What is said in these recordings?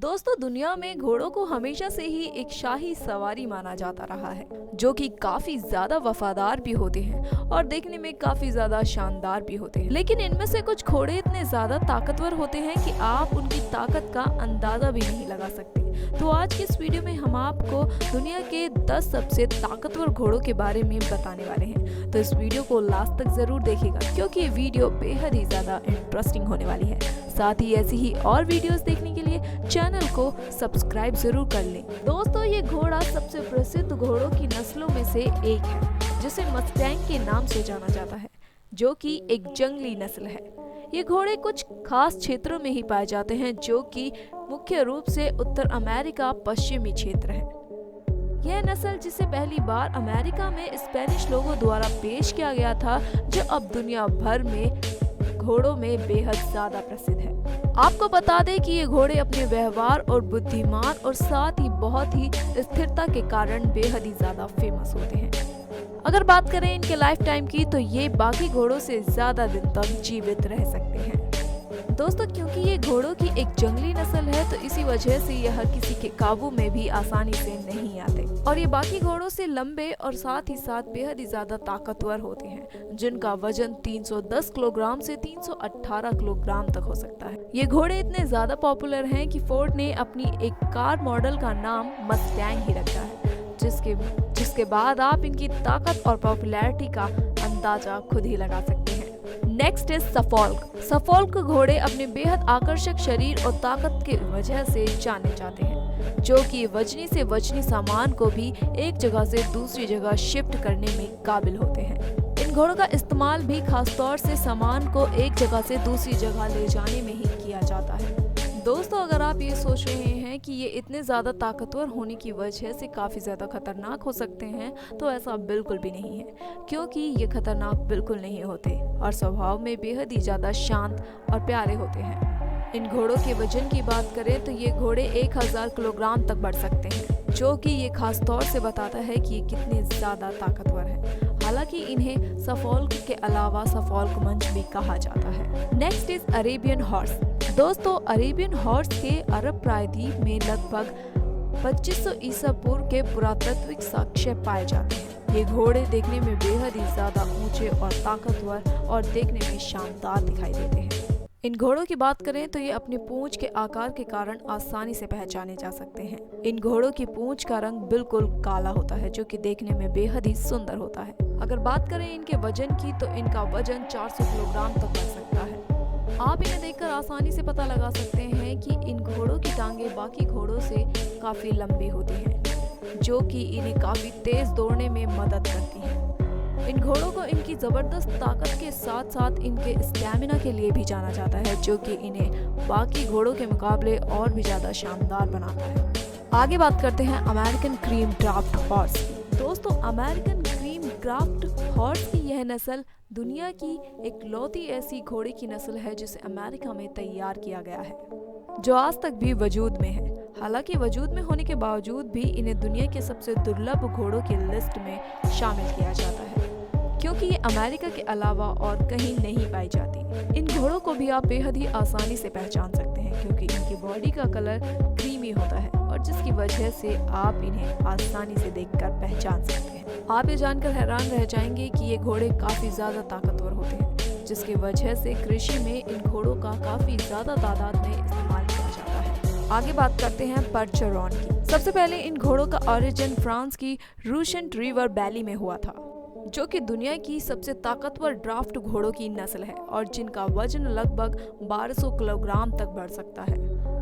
दोस्तों, दुनिया में घोड़ों को हमेशा से ही एक शाही सवारी माना जाता रहा है, जो कि काफी ज्यादा वफादार भी होते हैं और देखने में काफी ज्यादा शानदार भी होते हैं। लेकिन इनमें से कुछ घोड़े इतने ज्यादा ताकतवर होते हैं कि आप उनकी ताकत का अंदाजा भी नहीं लगा सकते। तो आज की इस वीडियो में हम आपको दुनिया के 10 सबसे ताकतवर घोड़ों के बारे में बताने वाले हैं। तो इस वीडियो को लास्ट तक जरूर देखिएगा, क्योंकि ये वीडियो बेहद ही ज्यादा इंटरेस्टिंग होने वाली है। साथ ही ऐसी ही और वीडियोस देखने के लिए चैनल को सब्सक्राइब जरूर कर लें। दोस्तों, ये घोड़ा सबसे प्रसिद्ध घोड़ों की नस्लों में से एक है, जिसे मस्टैंग के नाम से जाना जाता है, जो कि एक जंगली नस्ल है। ये घोड़े कुछ खास क्षेत्रों में ही पाए जाते हैं, जो कि मुख्य रूप से उत्तर अमेरिका पश्चिमी क्षेत्र है। यह नस्ल, जिसे पहली बार अमेरिका में स्पेनिश लोगों द्वारा पेश किया गया था, जो अब दुनिया भर में घोड़ों में बेहद ज्यादा प्रसिद्ध है। आपको बता दें कि ये घोड़े अपने व्यवहार और बुद्धिमान और साथ ही बहुत ही स्थिरता के कारण बेहद ही ज्यादा फेमस होते हैं। अगर बात करें इनके लाइफ टाइम की, तो ये बाकी घोड़ों से ज्यादा दिन तक जीवित रह सकते हैं। दोस्तों, क्योंकि ये घोड़ों की एक जंगली नस्ल है, तो इसी वजह से ये हर किसी के काबू में भी आसानी से नहीं आते और ये बाकी घोड़ों से लंबे और साथ ही साथ बेहद ही ज्यादा ताकतवर होते हैं, जिनका वजन 310 किलोग्राम से 318 किलोग्राम तक हो सकता है। ये घोड़े इतने ज्यादा पॉपुलर हैं कि फोर्ड ने अपनी एक कार मॉडल का नाम मस्टैंग ही रखा है, जिसके बाद आप इनकी ताकत और पॉपुलैरिटी का अंदाजा खुद ही लगा सकते हैं। Next is Suffolk. सफोल्क घोड़े अपने बेहद आकर्षक शरीर और ताकत की वजह से जाने जाते हैं, जो कि वजनी से वजनी सामान को भी एक जगह से दूसरी जगह शिफ्ट करने में काबिल होते हैं। इन घोड़ों का इस्तेमाल भी खासतौर से सामान को एक जगह से दूसरी जगह ले जाने में ही किया जाता है। दोस्तों, अगर आप ये सोच रहे हैं कि ये इतने ज़्यादा ताकतवर होने की वजह से काफ़ी ज़्यादा खतरनाक हो सकते हैं, तो ऐसा बिल्कुल भी नहीं है, क्योंकि ये खतरनाक बिल्कुल नहीं होते और स्वभाव में बेहद ही ज़्यादा शांत और प्यारे होते हैं। इन घोड़ों के वजन की बात करें तो ये घोड़े 1000 किलोग्राम तक बढ़ सकते हैं, जो कि ये खास तौर से बताता है कि ये कितने ज़्यादा ताकतवर हैं। हालांकि इन्हें सफोल्क के अलावा सफोल्क मंच भी कहा जाता है। Next is Arabian horse. दोस्तों, अरेबियन हॉर्स के अरब प्रायद्वीप में लगभग 2500 ईसा पूर्व के पुरातात्विक साक्ष्य पाए जाते हैं। ये घोड़े देखने में बेहद ही ज्यादा ऊंचे और ताकतवर और देखने में शानदार दिखाई देते हैं। इन घोड़ों की बात करें तो ये अपनी पूंछ के आकार के कारण आसानी से पहचाने जा सकते हैं। इन घोड़ों की पूंछ का रंग बिल्कुल काला होता है, जो कि देखने में बेहद ही सुंदर होता है। अगर बात करें इनके वजन की, तो इनका वजन 400 किलोग्राम तक बढ़ सकता है। आप इन्हें देखकर आसानी से पता लगा सकते हैं कि इन घोड़ों की टांगें बाकी घोड़ों से काफी लंबी होती हैं, जो कि इन्हें काफी तेज दौड़ने में मदद करती हैं। इन घोड़ों को इनकी जबरदस्त ताकत के साथ साथ इनके स्टैमिना के लिए भी जाना जाता है, जो कि इन्हें बाकी घोड़ों के मुकाबले और भी ज्यादा शानदार बनाता है। आगे बात करते हैं अमेरिकन क्रीम ड्राफ्ट हॉर्स की। दोस्तों, अमेरिकन क्रीम ड्राफ्ट हॉर्स की यह नस्ल दुनिया की इकलौती ऐसी घोड़े की नस्ल है जिसे अमेरिका में तैयार किया गया है, जो आज तक भी वजूद में है। हालांकि वजूद में होने के बावजूद भी इन्हें दुनिया के सबसे दुर्लभ घोड़ों की लिस्ट में शामिल किया जाता है, क्योंकि ये अमेरिका के अलावा और कहीं नहीं पाई जाती। इन घोड़ों को भी आप बेहद ही आसानी से पहचान सकते हैं, क्योंकि इनकी बॉडी का कलर क्रीमी होता है और जिसकी वजह से आप इन्हें आसानी से देखकर पहचान सकते हैं। आप ये जानकर हैरान रह जाएंगे कि ये घोड़े काफी ज्यादा ताकतवर होते हैं, जिसकी वजह से कृषि में इन घोड़ों का काफी ज्यादा तादाद में इस्तेमाल किया जाता है। आगे बात करते हैं परचेरॉन की। सबसे पहले इन घोड़ों का ओरिजिन फ्रांस की रूशेंट रिवर वैली में हुआ था, जो कि दुनिया की सबसे ताकतवर ड्राफ्ट घोड़ों की नस्ल है और जिनका वजन लगभग 1200 किलोग्राम तक बढ़ सकता है।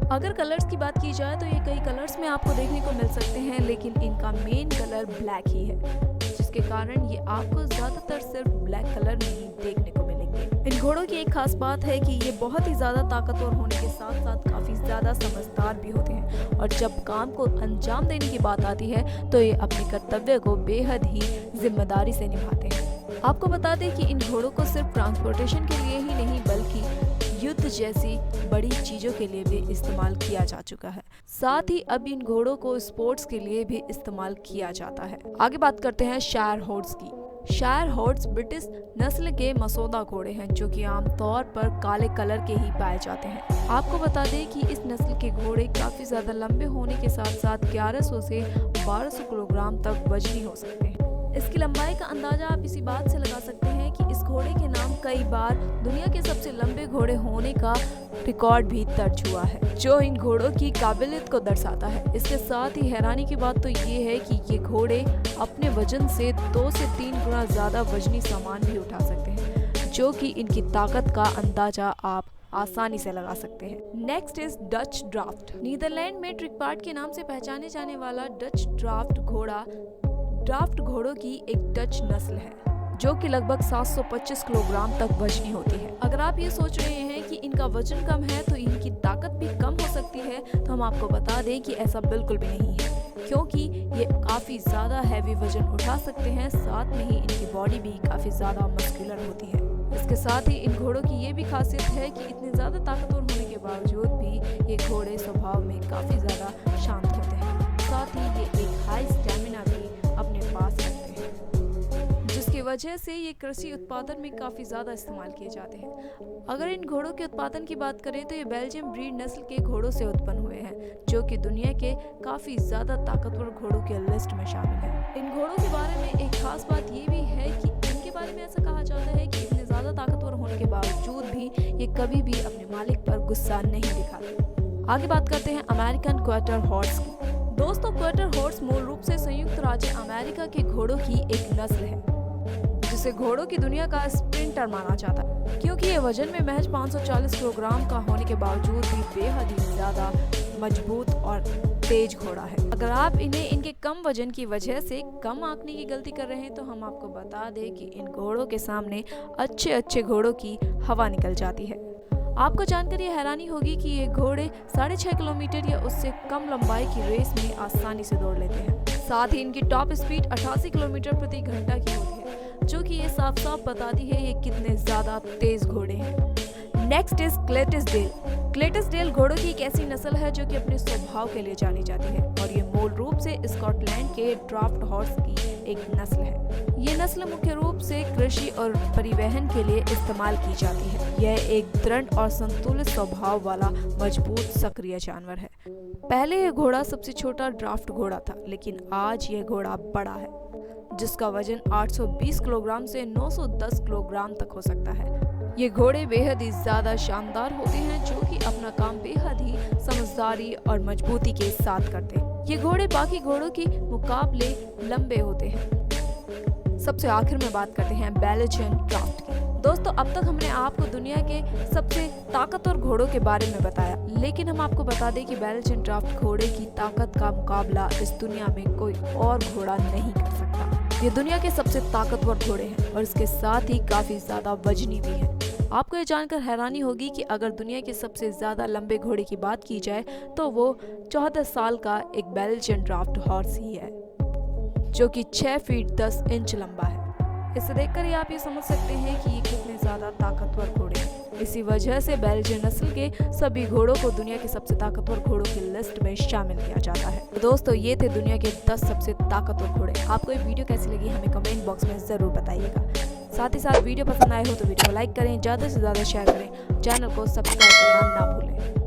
अगर कलर्स की बात की जाए तो ये कई कलर्स में आपको देखने को मिल सकते हैं, लेकिन इनका मेन कलर ब्लैक ही है, जिसके कारण ये आपको ज्यादातर सिर्फ ब्लैक कलर में ही देखने को मिलेंगे। इन घोड़ों की एक खास बात है कि ये बहुत ही ज्यादा ताकतवर होने के साथ साथ काफी ज्यादा समझदार भी होते हैं और जब काम को अंजाम देने की बात आती है तो ये अपने कर्तव्य को बेहद ही जिम्मेदारी से निभाते हैं। आपको बता दें कि इन घोड़ों को सिर्फ ट्रांसपोर्टेशन के लिए ही नहीं, बल्कि युद्ध जैसी बड़ी चीजों के लिए भी इस्तेमाल किया जा चुका है। साथ ही अब इन घोड़ों को स्पोर्ट्स के लिए भी इस्तेमाल किया जाता है। आगे बात करते हैं शायर हॉर्स की। शायर हॉर्स ब्रिटिश नस्ल के मसौदा घोड़े हैं जो कि आमतौर पर काले कलर के ही पाए जाते हैं। आपको बता दें कि इस नस्ल के घोड़े काफी ज्यादा लंबे होने के साथ साथ 1100 से 1200 किलोग्राम तक वजनी हो सकते हैं। इसकी लंबाई का अंदाजा आप इसी बात से लगा सकते हैं कि इस घोड़े के नाम कई बार दुनिया के सबसे लंबे घोड़े होने का रिकॉर्ड भी दर्ज हुआ है, जो इन घोड़ों की काबिलियत को दर्शाता है। इसके साथ ही हैरानी की बात तो ये है कि ये घोड़े अपने वजन से 2 से 3 गुना ज्यादा वजनी सामान भी उठा सकते हैं, जो कि इनकी ताकत का अंदाजा आप आसानी से लगा सकते हैं। Next is Dutch draft. Netherlands में ट्रिकपार्ट के नाम से पहचाने जाने वाला डच ड्राफ्ट घोड़ा ड्राफ्ट घोड़ों की एक डच नस्ल है जो कि लगभग 725 किलोग्राम तक वजनी होती है। अगर आप ये सोच रहे हैं कि इनका वजन कम है तो इनकी ताकत भी कम हो सकती है, तो हम आपको बता दें कि ऐसा बिल्कुल भी नहीं है, क्योंकि ये काफ़ी ज़्यादा हैवी वजन उठा सकते हैं। साथ में ही इनकी बॉडी भी काफ़ी ज़्यादा मस्कुलर होती है। इसके साथ ही इन घोड़ों की ये भी खासियत है कि इतने ज़्यादा ताकतवर होने के बावजूद भी ये घोड़े स्वभाव में काफ़ी ज़्यादा शांत होते हैं। साथ ही ये एक हाई स्टेमिना भी अपने पास रखते हैं, जिसकी वजह से ये कृषि उत्पादन में काफ़ी ज़्यादा इस्तेमाल किए जाते हैं। अगर इन घोड़ों के उत्पादन की बात करें तो ये बेल्जियम ब्रीड नस्ल के घोड़ों से उत्पन्न हुए हैं, जो कि दुनिया के काफ़ी ज़्यादा ताकतवर घोड़ों के लिस्ट में शामिल है। इन घोड़ों के बारे में एक खास बात ये भी है कि इनके बारे में ऐसा कहा जाता है कि इतने ज़्यादा ताकतवर होने के बावजूद भी ये कभी भी अपने मालिक पर गुस्सा नहीं दिखाते। आगे बात करते हैं अमेरिकन क्वार्टर हॉर्स की। दोस्तों, क्वार्टर हॉर्स मूल रूप से संयुक्त राज्य अमेरिका के घोड़ों की एक नस्ल है, जिसे घोड़ों की दुनिया का स्प्रिंटर माना जाता है, क्योंकि ये वजन में महज 540 किलोग्राम का होने के बावजूद भी बेहद ही ज्यादा मजबूत और तेज घोड़ा है। अगर आप इन्हें इनके कम वजन की वजह से कम आंकने की गलती कर रहे हैं तो हम आपको बता दें कि इन घोड़ों के सामने अच्छे घोड़ों की हवा निकल जाती है। आपको जानकर ये हैरानी होगी कि ये घोड़े 6.5 किलोमीटर या उससे कम लंबाई की रेस में आसानी से दौड़ लेते हैं। साथ ही इनकी टॉप स्पीड 88 किलोमीटर प्रति घंटा की होती है, जो कि ये साफ साफ बताती है ये कितने ज्यादा तेज घोड़े हैं। Next is क्लेटिसडेल। क्लेटिसडेल घोड़ों की एक ऐसी नस्ल है जो कि अपने स्वभाव के लिए जानी जाती है, और ये मूल रूप से स्कॉटलैंड के ड्राफ्ट हॉर्स की एक नस्ल है। ये नस्ल मुख्य रूप से कृषि और परिवहन के लिए इस्तेमाल की जाती है। यह एक दृढ़ और संतुलित स्वभाव वाला मजबूत सक्रिय जानवर है। पहले यह घोड़ा सबसे छोटा ड्राफ्ट घोड़ा था, लेकिन आज यह घोड़ा बड़ा है, जिसका वजन 820 किलोग्राम से 910 किलोग्राम तक हो सकता है। ये घोड़े बेहद ही ज्यादा शानदार होते हैं, जो कि अपना काम बेहद ही समझदारी और मजबूती के साथ करते हैं। ये घोड़े बाकी घोड़ों के मुकाबले लंबे होते हैं। सबसे आखिर में बात करते हैं बेल्जियन ड्राफ्ट की। दोस्तों, अब तक हमने आपको दुनिया के सबसे ताकतवर घोड़ों के बारे में बताया, लेकिन हम आपको बता दें कि बेल्जियन ड्राफ्ट घोड़े की ताकत का मुकाबला इस दुनिया में कोई और घोड़ा नहीं कर सकता। ये दुनिया के सबसे ताकतवर घोड़े हैं और इसके साथ ही काफी ज्यादा वजनी भी है। आपको ये जानकर हैरानी होगी कि अगर दुनिया के सबसे ज्यादा लंबे घोड़े की बात की जाए तो वो 14 साल का एक बेल्जियन ड्राफ्ट हॉर्स ही है, जो कि 6 फीट 10 इंच लंबा है। इसे देखकर ही आप ये समझ सकते हैं कि ये कितने ज्यादा ताकतवर घोड़े हैं। इसी वजह से बेल्जियन नस्ल के सभी घोड़ों को दुनिया के सबसे ताकतवर घोड़ों की लिस्ट में शामिल किया जाता है। तो दोस्तों, ये थे दुनिया के 10 सबसे ताकतवर घोड़े। आपको ये वीडियो कैसी लगी हमें कमेंट बॉक्स में जरूर बताइएगा। साथ ही साथ वीडियो पसंद आए हो तो वीडियो को लाइक करें, ज़्यादा से ज़्यादा शेयर करें, चैनल को सब्सक्राइब करना ना भूलें।